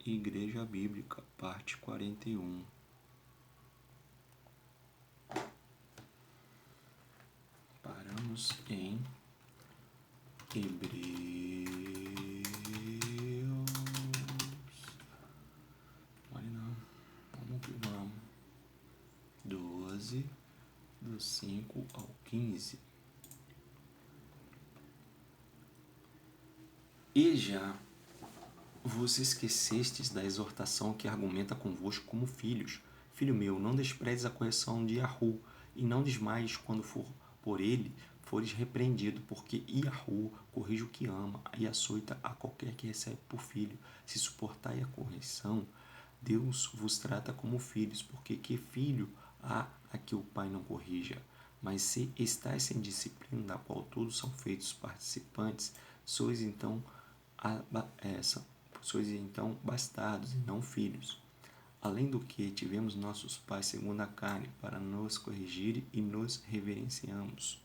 Igreja Bíblica, parte 41. Paramos em Hebreus. Olha não, vamos que vamos. 12, do 5 ao 15. E já vos esquecestes da exortação que argumenta convosco como filhos. Filho meu, não desprezes a correção de Yahu, e não desmaies quando por ele fores repreendido, porque Yahu corrige o que ama e açoita a qualquer que recebe por filho. Se suportai a correção, Deus vos trata como filhos, porque que filho há a que o pai não corrija? Mas se estáis sem disciplina, da qual todos são feitos participantes, sois então bastardos e não filhos. Além do que, tivemos nossos pais segundo a carne, para nos corrigir e nos reverenciamos.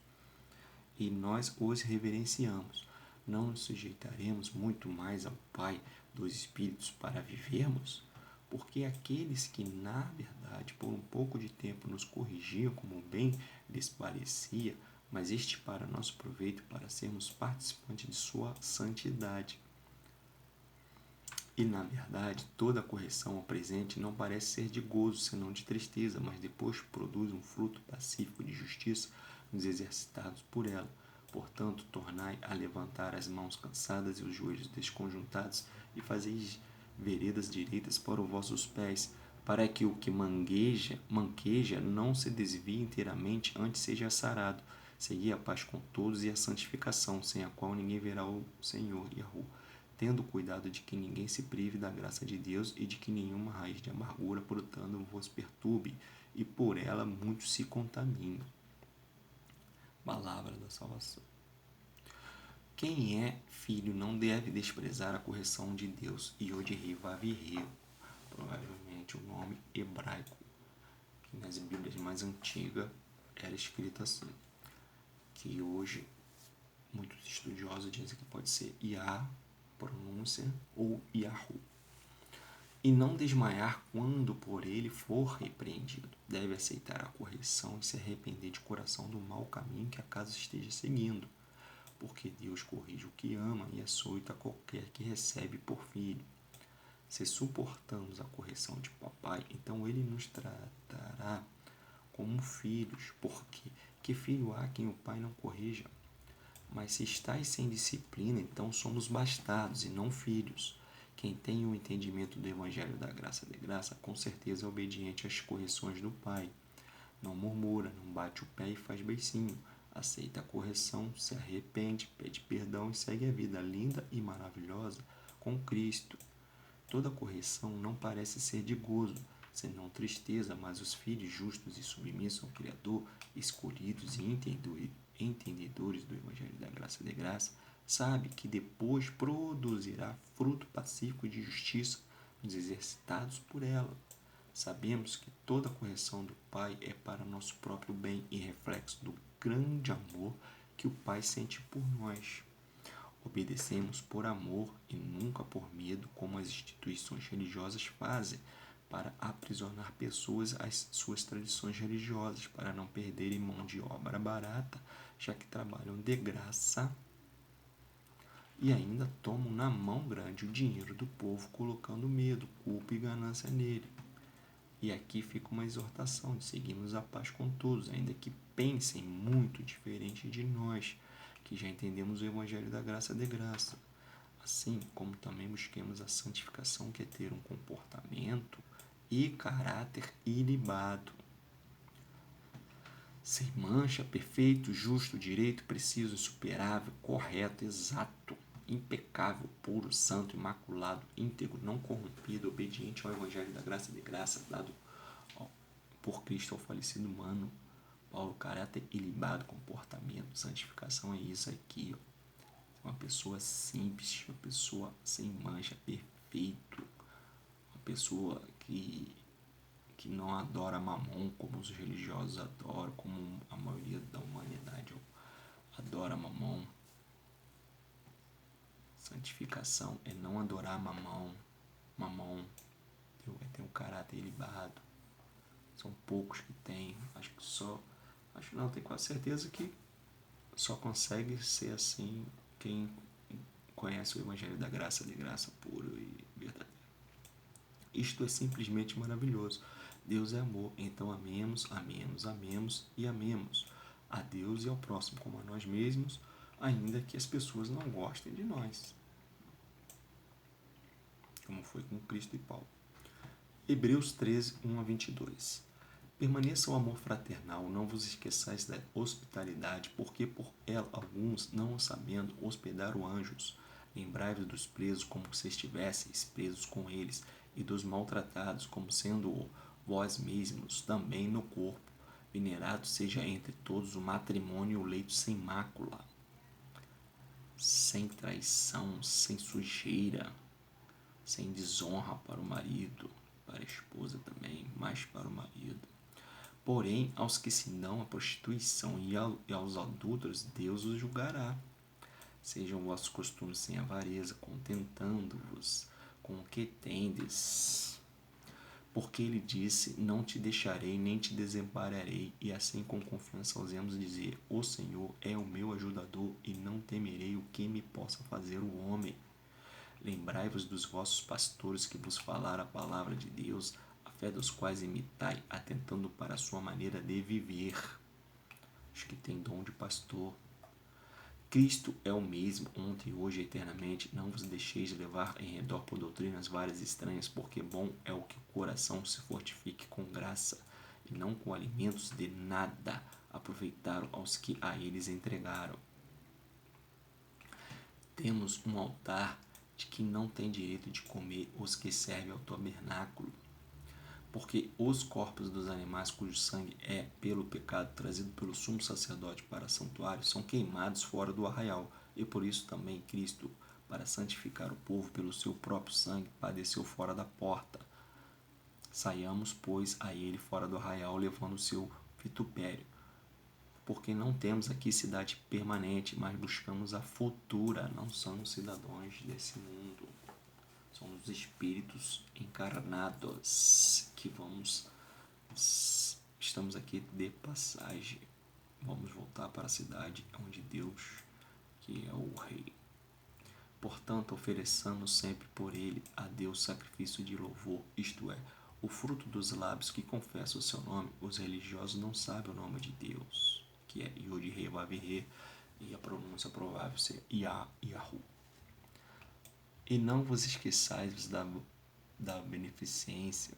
E nós os reverenciamos. Não nos sujeitaremos muito mais ao Pai dos Espíritos para vivermos? Porque aqueles que, na verdade, por um pouco de tempo nos corrigiam como bem lhes parecia, mas este para nosso proveito, para sermos participantes de sua santidade. E, na verdade, toda correção ao presente não parece ser de gozo, senão de tristeza, mas depois produz um fruto pacífico de justiça nos exercitados por ela. Portanto, tornai a levantar as mãos cansadas e os joelhos desconjuntados, e fazeis veredas direitas para os vossos pés, para que o que manqueja não se desvie inteiramente, antes seja sarado. Segui a paz com todos e a santificação, sem a qual ninguém verá o Senhor Yahu, tendo cuidado de que ninguém se prive da graça de Deus e de que nenhuma raiz de amargura brotando vos perturbe, e por ela muitos se contaminem. Palavra da salvação. Quem é filho não deve desprezar a correção de Deus. Yod-Heh Vav-Heh, provavelmente o nome hebraico, que nas Bíblias mais antigas era escrito assim, que hoje muitos estudiosos dizem que pode ser Yah, pronúncia, ou Yahu. E não desmaiar quando por ele for repreendido. Deve aceitar a correção e se arrepender de coração do mau caminho que acaso esteja seguindo, porque Deus corrige o que ama e açoita qualquer que recebe por filho. Se suportamos a correção de papai, então ele nos tratará como filhos, porque que filho há quem o pai não corrija? Mas se estáis sem disciplina, então somos bastardos e não filhos. Quem tem o entendimento do Evangelho da Graça de Graça, com certeza é obediente às correções do Pai. Não murmura, não bate o pé e faz beicinho. Aceita a correção, se arrepende, pede perdão e segue a vida linda e maravilhosa com Cristo. Toda correção não parece ser de gozo, senão tristeza, mas os filhos justos e submissos ao Criador, escolhidos e entendedores do Evangelho da Graça de Graça, sabe que depois produzirá fruto pacífico de justiça nos exercitados por ela. Sabemos que toda correção do Pai é para nosso próprio bem e reflexo do grande amor que o Pai sente por nós. Obedecemos por amor e nunca por medo, como as instituições religiosas fazem, para aprisionar pessoas às suas tradições religiosas, para não perderem mão de obra barata, já que trabalham de graça e ainda tomam na mão grande o dinheiro do povo, colocando medo, culpa e ganância nele. E aqui fica uma exortação de seguirmos a paz com todos, ainda que pensem muito diferente de nós, que já entendemos o Evangelho da Graça de Graça. Assim como também busquemos a santificação, que é ter um comportamento e caráter ilibado, sem mancha, perfeito, justo, direito, preciso, insuperável, correto, exato, impecável, puro, santo, imaculado, íntegro, não corrompido, obediente ao Evangelho da Graça de Graça, dado por Cristo ao falecido humano. Paulo, caráter ilibado, comportamento, santificação é isso aqui, ó. Uma pessoa simples, uma pessoa sem mancha, perfeito, uma pessoa que não adora mamon como os religiosos adoram, como a maioria da humanidade adora mamon. Santificação é não adorar mamon, ter ilibado. São poucos que têm. Tenho quase certeza que só consegue ser assim quem conhece o Evangelho da Graça, de graça puro e verdadeiro. Isto é simplesmente maravilhoso. Deus é amor, então amemos, amemos, amemos e amemos a Deus e ao próximo como a nós mesmos, ainda que as pessoas não gostem de nós, como foi com Cristo e Paulo. Hebreus 13, 1-22. Permaneça o amor fraternal, não vos esqueçais da hospitalidade, porque por ela alguns, não o sabendo, hospedaram anjos. Lembrai-vos dos presos como se estivesseis presos com eles, e dos maltratados como sendo vós mesmos também no corpo. Venerado seja entre todos o matrimônio e o leito sem mácula, sem traição, sem sujeira, sem desonra para o marido, para a esposa também, mas para o marido. Porém, aos que se dão à prostituição e aos adúlteros, Deus os julgará. Sejam vossos costumes sem avareza, contentando-vos com o que tendes. Porque ele disse, não te deixarei, nem te desampararei, e assim com confiança ousemos dizer, o Senhor é o meu ajudador, e não temerei o que me possa fazer o homem. Lembrai-vos dos vossos pastores que vos falaram a palavra de Deus, a fé dos quais imitai, atentando para a sua maneira de viver. Acho que tem dom de pastor. Cristo é o mesmo, ontem, hoje e eternamente. Não vos deixeis levar em redor por doutrinas várias estranhas, porque bom é o que o coração se fortifique com graça, e não com alimentos de nada aproveitaram aos que a eles entregaram. Temos um altar de que não tem direito de comer os que servem ao tabernáculo, porque os corpos dos animais cujo sangue é, pelo pecado, trazido pelo sumo sacerdote para o santuário, são queimados fora do arraial, e por isso também Cristo, para santificar o povo pelo seu próprio sangue, padeceu fora da porta. Saiamos, pois, a ele fora do arraial, levando o seu vitupério, porque não temos aqui cidade permanente, mas buscamos a futura, não somos cidadãos desse mundo. Somos espíritos encarnados que estamos aqui de passagem. Vamos voltar para a cidade onde Deus, que é o Rei. Portanto, ofereçamos sempre por ele a Deus sacrifício de louvor, isto é, o fruto dos lábios que confessam o seu nome. Os religiosos não sabem o nome de Deus, que é Yod-Heh-Vav-Heh, e a pronúncia provável ser Yahu. E não vos esqueçais da beneficência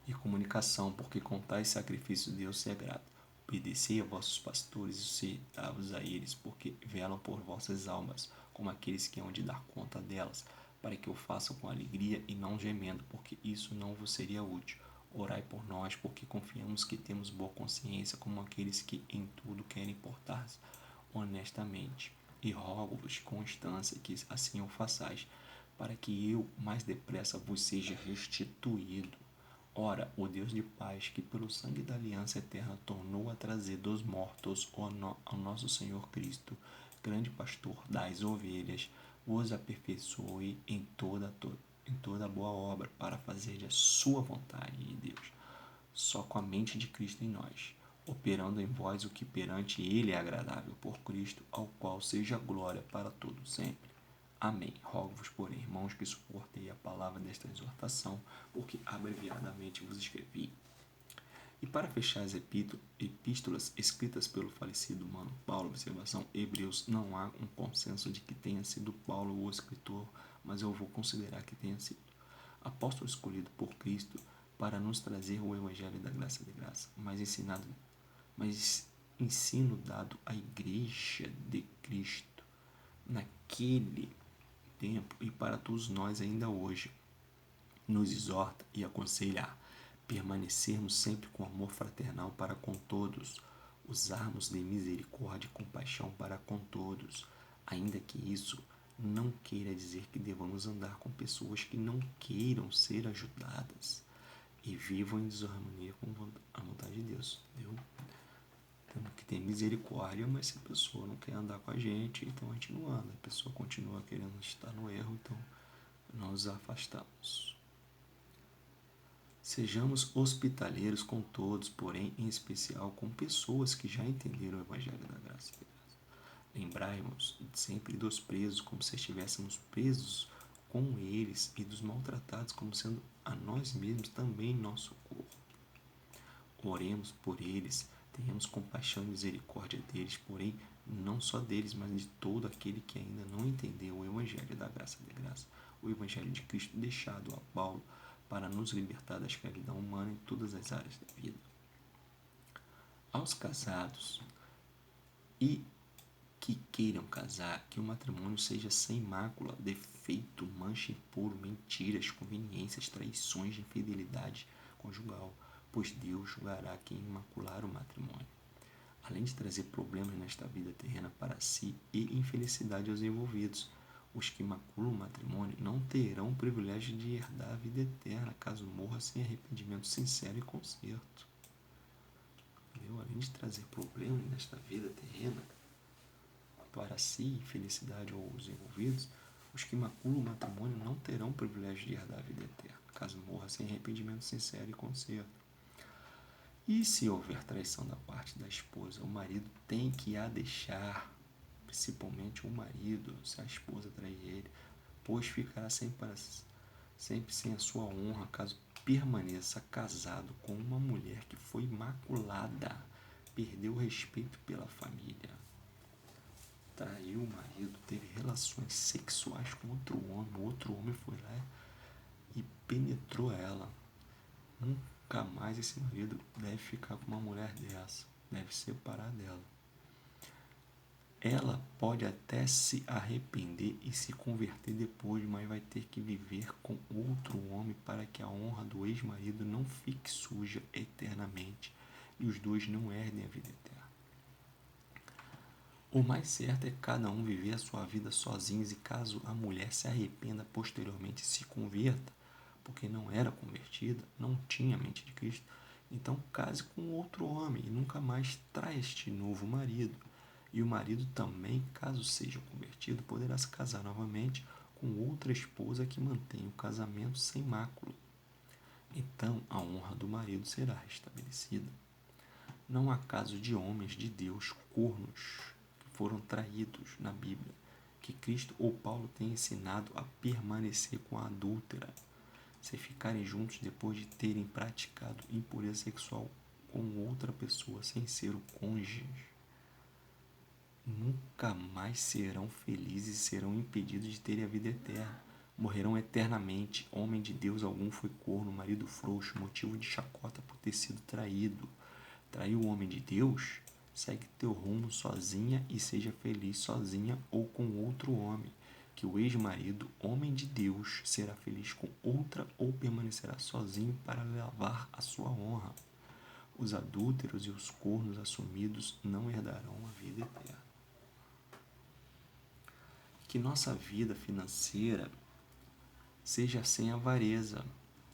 e comunicação, porque com tais sacrifícios Deus se agrada. Obedecei a vossos pastores e sujeitai-vos a eles, porque velam por vossas almas, como aqueles que hão de dar conta delas, para que o façam com alegria e não gemendo, porque isso não vos seria útil. Orai por nós, porque confiamos que temos boa consciência, como aqueles que em tudo querem portar-se honestamente. E rogo-vos com constância que assim o façais, para que eu mais depressa vos seja restituído. Ora, o Deus de paz, que pelo sangue da aliança eterna tornou a trazer dos mortos ao nosso Senhor Cristo, grande pastor das ovelhas, vos aperfeiçoe em toda boa obra, para fazer a sua vontade, de Deus, só com a mente de Cristo em nós, operando em vós o que perante ele é agradável, por Cristo, ao qual seja glória para todo sempre. Amém. Rogo-vos, porém, irmãos, que suportei a palavra desta exortação, porque abreviadamente vos escrevi. E para fechar as epístolas escritas pelo falecido mano Paulo, observação, Hebreus, não há um consenso de que tenha sido Paulo o escritor, mas eu vou considerar que tenha sido. Apóstolo escolhido por Cristo para nos trazer o Evangelho da graça de graça, mas ensino dado à Igreja de Cristo naquele tempo e para todos nós ainda hoje, nos exorta e aconselha a permanecermos sempre com amor fraternal para com todos, usarmos de misericórdia e compaixão para com todos, ainda que isso não queira dizer que devamos andar com pessoas que não queiram ser ajudadas e vivam em desarmonia com a vontade de Deus, entendeu? Temos que ter misericórdia, mas se a pessoa não quer andar com a gente, então a gente não anda. A pessoa continua querendo estar no erro, então nós nos afastamos. Sejamos hospitaleiros com todos, porém, em especial com pessoas que já entenderam o Evangelho da Graça e da Graça. Lembrai-nos sempre dos presos, como se estivéssemos presos com eles, e dos maltratados, como sendo a nós mesmos também nosso corpo. Oremos por eles, tenhamos compaixão e misericórdia deles, porém, não só deles, mas de todo aquele que ainda não entendeu o Evangelho da Graça e da Graça, o Evangelho de Cristo deixado a Paulo para nos libertar da escravidão humana em todas as áreas da vida. Aos casados e que queiram casar, que o matrimônio seja sem mácula, defeito, mancha, impuro, mentiras, conveniências, traições, infidelidade conjugal, pois Deus julgará quem imacular o matrimônio, além de trazer problemas nesta vida terrena para si e infelicidade aos envolvidos. Os que maculam o matrimônio não terão o privilégio de herdar a vida eterna, caso morra sem arrependimento sincero e conserto. Entendeu? Além de trazer problemas nesta vida terrena para si, felicidade aos envolvidos, os que maculam o matrimônio não terão o privilégio de herdar a vida eterna, caso morra sem arrependimento sincero e conserto. E se houver traição da parte da esposa, o marido tem que a deixar, principalmente o marido, se a esposa trair ele, pois ficará sempre sem a sua honra, caso permaneça casado com uma mulher que foi imaculada, perdeu o respeito pela família, traiu o marido, teve relações sexuais com o outro homem foi lá e penetrou ela. Nunca mais esse marido deve ficar com uma mulher dessa, deve separar dela. Ela pode até se arrepender e se converter depois, mas vai ter que viver com outro homem para que a honra do ex-marido não fique suja eternamente e os dois não herdem a vida eterna. O mais certo é cada um viver a sua vida sozinhos, e caso a mulher se arrependa posteriormente e se converta, porque não era convertida, não tinha a mente de Cristo, então case com outro homem e nunca mais traia este novo marido. E o marido também, caso seja convertido, poderá se casar novamente com outra esposa que mantenha o casamento sem mácula. Então a honra do marido será restabelecida. Não há caso de homens de Deus cornos que foram traídos na Bíblia, que Cristo ou Paulo tenha ensinado a permanecer com a adúltera, se ficarem juntos depois de terem praticado impureza sexual com outra pessoa sem ser o cônjuge. Nunca mais serão felizes e serão impedidos de terem a vida eterna. Morrerão eternamente. Homem de Deus algum foi corno, marido frouxo, motivo de chacota por ter sido traído. Traiu o homem de Deus? Segue teu rumo sozinha e seja feliz sozinha ou com outro homem, que o ex-marido, homem de Deus, será feliz com outra ou permanecerá sozinho para levar a sua honra. Os adúlteros e os cornos assumidos não herdarão a vida eterna. Que nossa vida financeira seja sem avareza,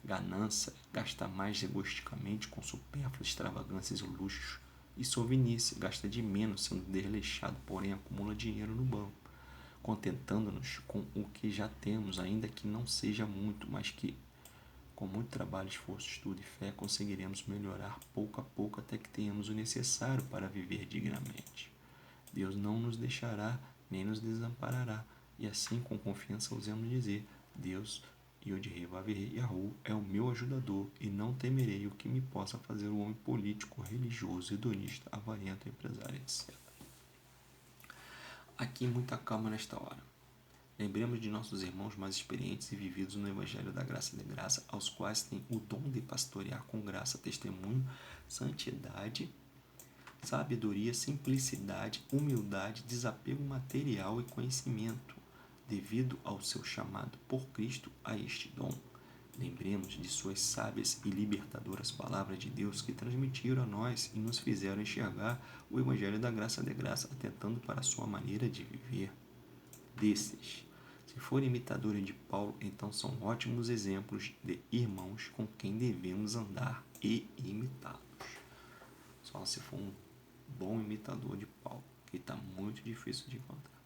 ganância, gastar mais egoisticamente com supérfluas, extravagâncias e luxos, e sovinice, gasta de menos, sendo desleixado, porém acumula dinheiro no banco, contentando-nos com o que já temos, ainda que não seja muito, mas que, com muito trabalho, esforço, estudo e fé, conseguiremos melhorar pouco a pouco até que tenhamos o necessário para viver dignamente. Deus não nos deixará nem nos desamparará, e assim com confiança ousemos dizer: Deus, Yod-Heh, Vav-Heh, Yahu, é o meu ajudador, e não temerei o que me possa fazer o homem político, religioso, hedonista, avarento, empresário, etc. Aqui muita calma nesta hora. Lembremos de nossos irmãos mais experientes e vividos no Evangelho da Graça e da Graça, aos quais tem o dom de pastorear com graça, testemunho, santidade, sabedoria, simplicidade, humildade, desapego material e conhecimento, devido ao seu chamado por Cristo a este dom. Lembremos de suas sábias e libertadoras palavras de Deus que transmitiram a nós e nos fizeram enxergar o Evangelho da Graça de Graça, atentando para a sua maneira de viver. Desses, se forem imitadores de Paulo, então são ótimos exemplos de irmãos com quem devemos andar e imitá-los. Só se for um bom imitador de Paulo, que está muito difícil de encontrar.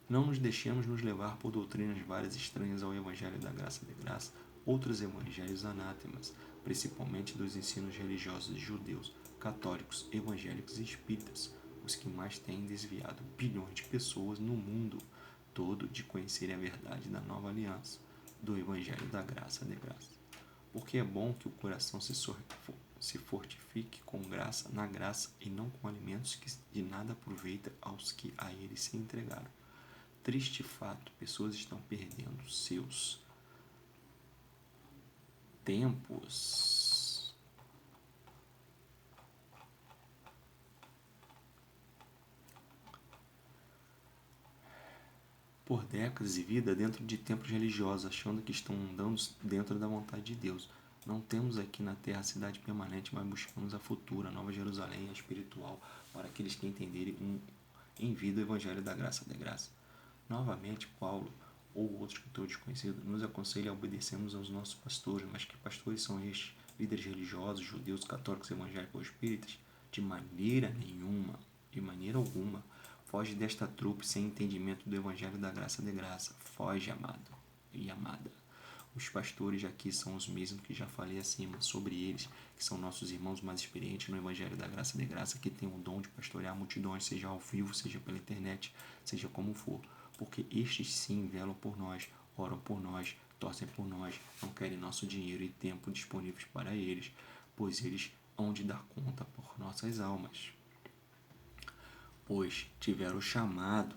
Não nos deixemos nos levar por doutrinas várias estranhas ao Evangelho da Graça de Graça, outros evangelhos anátemas, principalmente dos ensinos religiosos de judeus, católicos, evangélicos e espíritas, os que mais têm desviado bilhões de pessoas no mundo todo de conhecerem a verdade da nova aliança, do evangelho da graça de graça. Porque é bom que o coração se fortifique com graça na graça e não com alimentos que de nada aproveita aos que a ele se entregaram. Triste fato, pessoas estão perdendo seus tempos por décadas de vida dentro de templos religiosos, achando que estão andando dentro da vontade de Deus. Não temos aqui na terra a cidade permanente, mas buscamos a futura, a Nova Jerusalém, a espiritual, para aqueles que entenderem em vida o Evangelho da graça de graça. Novamente, Paulo ou outro escritor desconhecido nos aconselha a obedecermos aos nossos pastores, mas que pastores são estes? Líderes religiosos, judeus, católicos, evangélicos ou espíritas? De maneira nenhuma, de maneira alguma. Foge desta trupe sem entendimento do Evangelho da graça de graça. Foge, amado e amada. Os pastores aqui são os mesmos que já falei acima sobre eles, que são nossos irmãos mais experientes no Evangelho da graça de graça, que têm o dom de pastorear multidões, seja ao vivo, seja pela internet, seja como for. Porque estes sim velam por nós, oram por nós, torcem por nós, não querem nosso dinheiro e tempo disponíveis para eles, pois eles hão de dar conta por nossas almas. Pois tiveram o chamado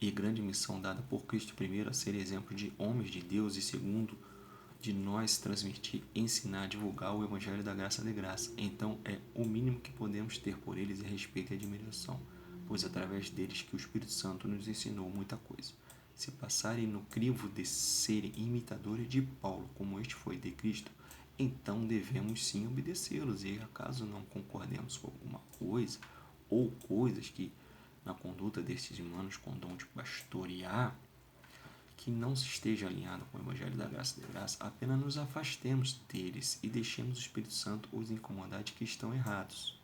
e grande missão dada por Cristo, primeiro, a ser exemplo de homens de Deus e segundo, de nós transmitir, ensinar, divulgar o Evangelho da graça de graça. Então é o mínimo que podemos ter por eles é respeito e admiração, pois através deles que o Espírito Santo nos ensinou muita coisa. Se passarem no crivo de serem imitadores de Paulo, como este foi de Cristo, então devemos sim obedecê-los, e acaso não concordemos com alguma coisa, ou coisas que na conduta destes irmãos com dom de pastorear, que não se esteja alinhado com o Evangelho da graça de graça, apenas nos afastemos deles e deixemos o Espírito Santo os incomodar de que estão errados.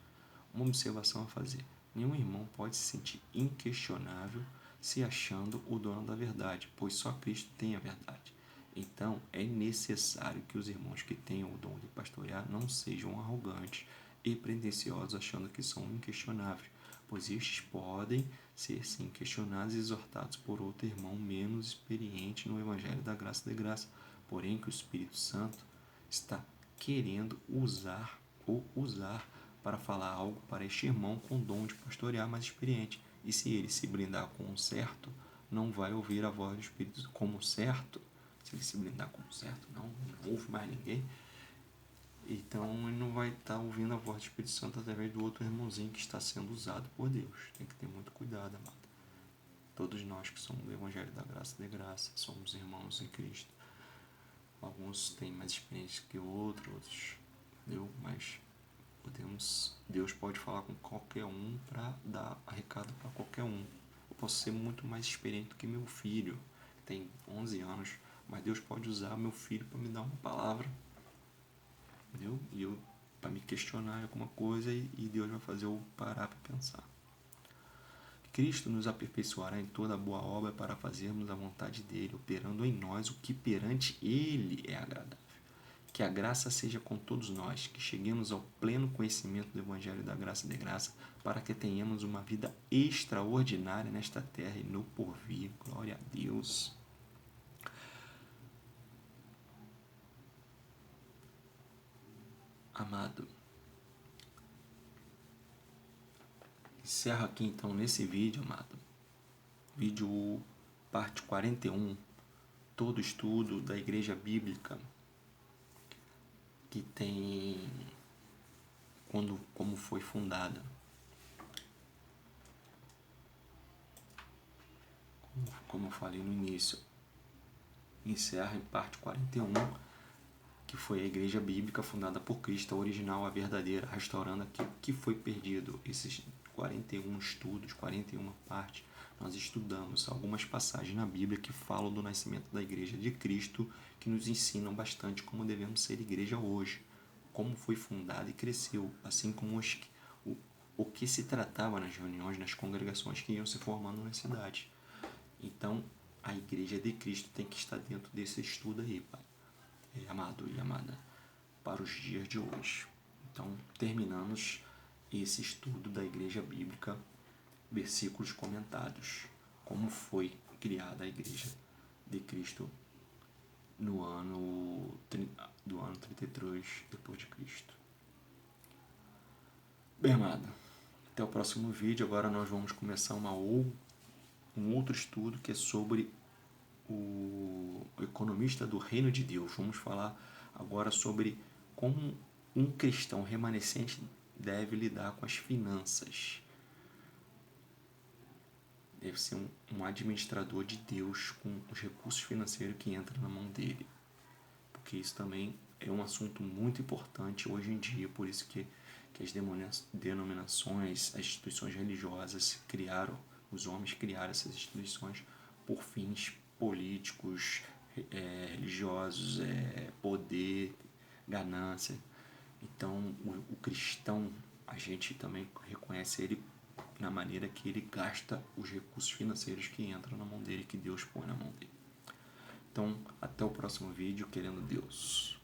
Uma observação a fazer: nenhum irmão pode se sentir inquestionável se achando o dono da verdade, pois só Cristo tem a verdade. Então, é necessário que os irmãos que tenham o dom de pastorear não sejam arrogantes e pretensiosos achando que são inquestionáveis, pois estes podem ser sim questionados e exortados por outro irmão menos experiente no Evangelho da graça de graça, porém que o Espírito Santo está querendo usar para falar algo para este irmão com dom de pastorear mais experiente. E se ele se blindar com o certo, não vai ouvir a voz do Espírito como certo. Se ele se blindar com o certo, não ouve mais ninguém. Então ele não vai estar ouvindo a voz do Espírito Santo através do outro irmãozinho que está sendo usado por Deus. Tem que ter muito cuidado, amado. Todos nós que somos do Evangelho da graça de graça, somos irmãos em Cristo. Alguns têm mais experiência que outros, entendeu? Mas Deus pode falar com qualquer um para dar recado para qualquer um. Eu posso ser muito mais experiente do que meu filho, que tem 11 anos, mas Deus pode usar meu filho para me dar uma palavra, entendeu? E eu para me questionar alguma coisa e Deus vai fazer eu parar para pensar. Cristo nos aperfeiçoará em toda boa obra para fazermos a vontade dele, operando em nós o que perante ele é agradável. Que a graça seja com todos nós, que cheguemos ao pleno conhecimento do Evangelho da graça de graça, para que tenhamos uma vida extraordinária nesta terra e no porvir. Glória a Deus. Amado, encerro aqui então nesse vídeo, amado. Vídeo parte 41, todo estudo da Igreja Bíblica, que tem como foi fundada. Como eu falei no início, encerra em parte 41, que foi a Igreja Bíblica fundada por Cristo, a original, a verdadeira, restaurando aquilo que foi perdido. Esses 41 estudos, 41 partes, nós estudamos algumas passagens na Bíblia que falam do nascimento da Igreja de Cristo, que nos ensinam bastante como devemos ser igreja hoje, como foi fundada e cresceu, assim como o que se tratava nas reuniões, nas congregações que iam se formando nas cidades. Então, a igreja de Cristo tem que estar dentro desse estudo aí, Pai, amado e amada, para os dias de hoje. Então, terminamos esse estudo da igreja bíblica, versículos comentados, como foi criada a igreja de Cristo no ano 33 depois de Cristo. Bem, amado, até o próximo vídeo. Agora nós vamos começar um outro estudo que é sobre o economista do reino de Deus. Vamos falar agora sobre como um cristão remanescente deve lidar com as finanças. Deve ser um administrador de Deus com os recursos financeiros que entram na mão dele. Porque isso também é um assunto muito importante hoje em dia, por isso que as denominações, as instituições religiosas criaram, os homens criaram essas instituições por fins políticos, religiosos, poder, ganância. Então, o cristão, a gente também reconhece ele na maneira que ele gasta os recursos financeiros que entram na mão dele, que Deus põe na mão dele. Então, até o próximo vídeo, querendo Deus.